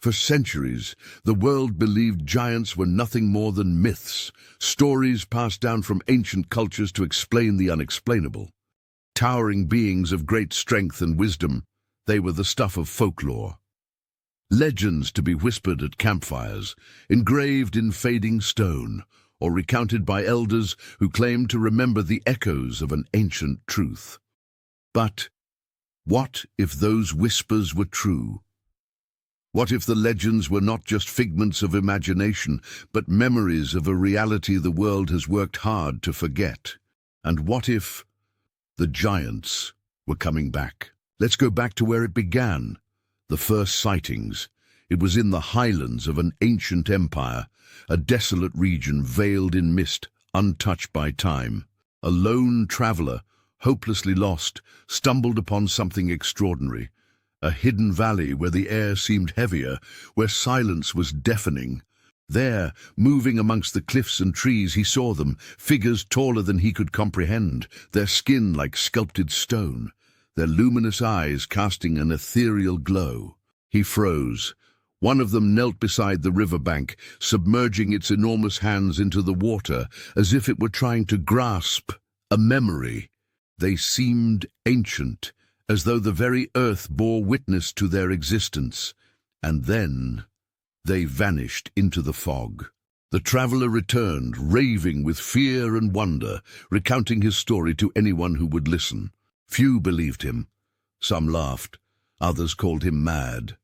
For centuries, the world believed giants were nothing more than myths, stories passed down from ancient cultures to explain the unexplainable. Towering beings of great strength and wisdom, they were the stuff of folklore. Legends to be whispered at campfires, engraved in fading stone, or recounted by elders who claimed to remember the echoes of an ancient truth. But what if those whispers were true? What if the legends were not just figments of imagination, but memories of a reality the world has worked hard to forget? And what if the giants were coming back? Let's go back to where it began, the first sightings. It was in the highlands of an ancient empire, a desolate region veiled in mist, untouched by time. A lone traveler, hopelessly lost, stumbled upon something extraordinary. A hidden valley where the air seemed heavier, where silence was deafening. There, moving amongst the cliffs and trees, he saw them, figures taller than he could comprehend, their skin like sculpted stone, their luminous eyes casting an ethereal glow. He froze. One of them knelt beside the riverbank, submerging its enormous hands into the water, as if it were trying to grasp a memory. They seemed ancient, as though the very earth bore witness to their existence. And then they vanished into the fog. The traveler returned, raving with fear and wonder, recounting his story to anyone who would listen. Few believed him. Some laughed, others called him mad.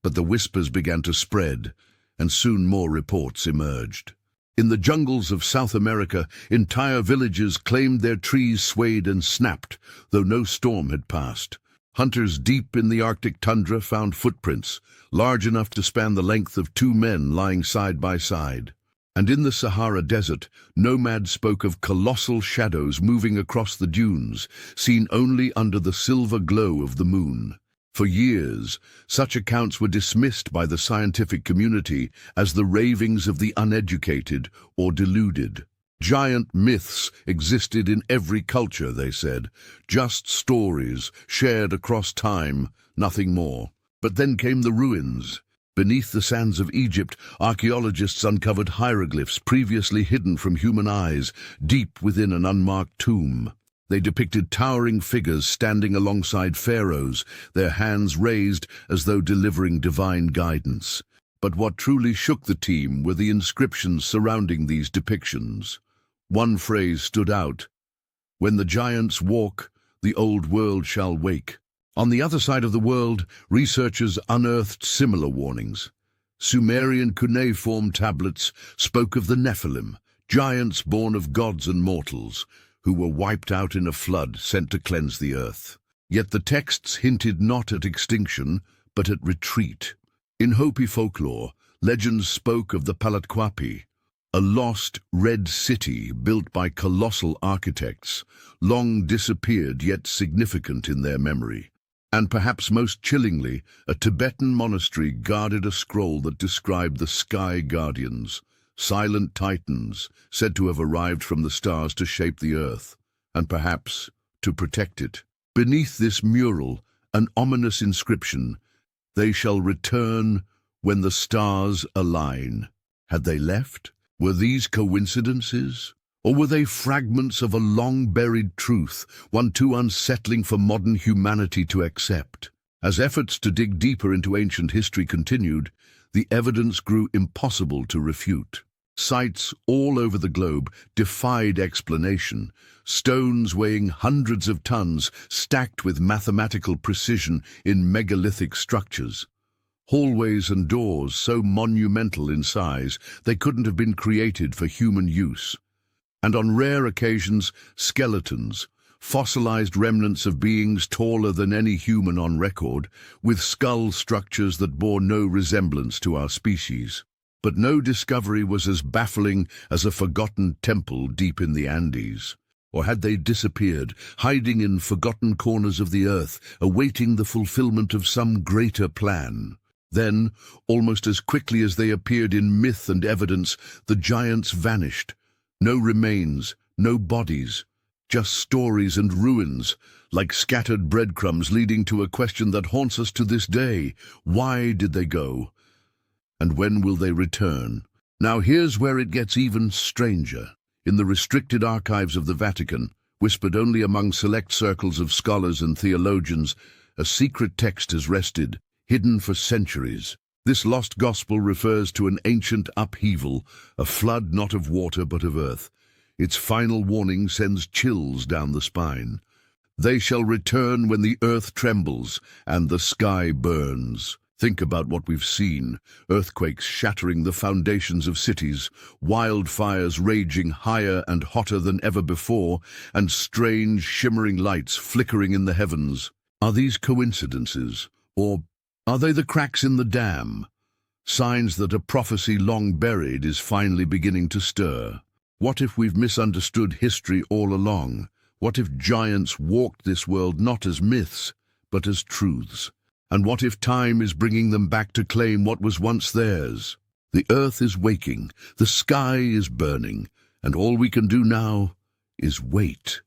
But the whispers began to spread, and soon more reports emerged. In the jungles of South America, entire villages claimed their trees swayed and snapped, though no storm had passed. Hunters deep in the Arctic tundra found footprints, large enough to span the length of 2 men lying side by side. And in the Sahara Desert, nomads spoke of colossal shadows moving across the dunes, seen only under the silver glow of the moon. For years, such accounts were dismissed by the scientific community as the ravings of the uneducated or deluded. Giant myths existed in every culture, they said, just stories shared across time, nothing more. But then came the ruins. Beneath the sands of Egypt, archaeologists uncovered hieroglyphs previously hidden from human eyes, deep within an unmarked tomb. They depicted towering figures standing alongside pharaohs, their hands raised as though delivering divine guidance. But what truly shook the team were the inscriptions surrounding these depictions. One phrase stood out: "When the giants walk, the old world shall wake." On the other side of the world, researchers unearthed similar warnings. Sumerian cuneiform tablets spoke of the Nephilim, giants born of gods and mortals, who were wiped out in a flood sent to cleanse the earth. Yet the texts hinted not at extinction, but at retreat. In Hopi folklore, legends spoke of the Palatquapi, a lost red city built by colossal architects, long disappeared yet significant in their memory. And perhaps most chillingly, a Tibetan monastery guarded a scroll that described the sky guardians, silent titans said to have arrived from the stars to shape the earth, and perhaps to protect it. Beneath this mural, an ominous inscription: "They shall return when the stars align." Had they left? Were these coincidences? Or were they fragments of a long-buried truth, one too unsettling for modern humanity to accept? As efforts to dig deeper into ancient history continued, the evidence grew impossible to refute. Sites all over the globe defied explanation, stones weighing hundreds of tons stacked with mathematical precision in megalithic structures. Hallways and doors so monumental in size they couldn't have been created for human use. And on rare occasions, skeletons, fossilized remnants of beings taller than any human on record, with skull structures that bore no resemblance to our species. But no discovery was as baffling as a forgotten temple deep in the Andes. Or had they disappeared, hiding in forgotten corners of the earth, awaiting the fulfillment of some greater plan? Then, almost as quickly as they appeared in myth and evidence, the giants vanished. No remains, no bodies, just stories and ruins, like scattered breadcrumbs leading to a question that haunts us to this day. Why did they go? And when will they return? Now here's where it gets even stranger. In the restricted archives of the Vatican, whispered only among select circles of scholars and theologians, a secret text has rested, hidden for centuries. This lost gospel refers to an ancient upheaval, a flood not of water but of earth. Its final warning sends chills down the spine. They shall return when the earth trembles and the sky burns. Think about what we've seen: earthquakes shattering the foundations of cities, wildfires raging higher and hotter than ever before, and strange shimmering lights flickering in the heavens. Are these coincidences, or are they the cracks in the dam? Signs that a prophecy long buried is finally beginning to stir. What if we've misunderstood history all along? What if giants walked this world not as myths, but as truths? And what if time is bringing them back to claim what was once theirs? The earth is waking, the sky is burning, and all we can do now is wait.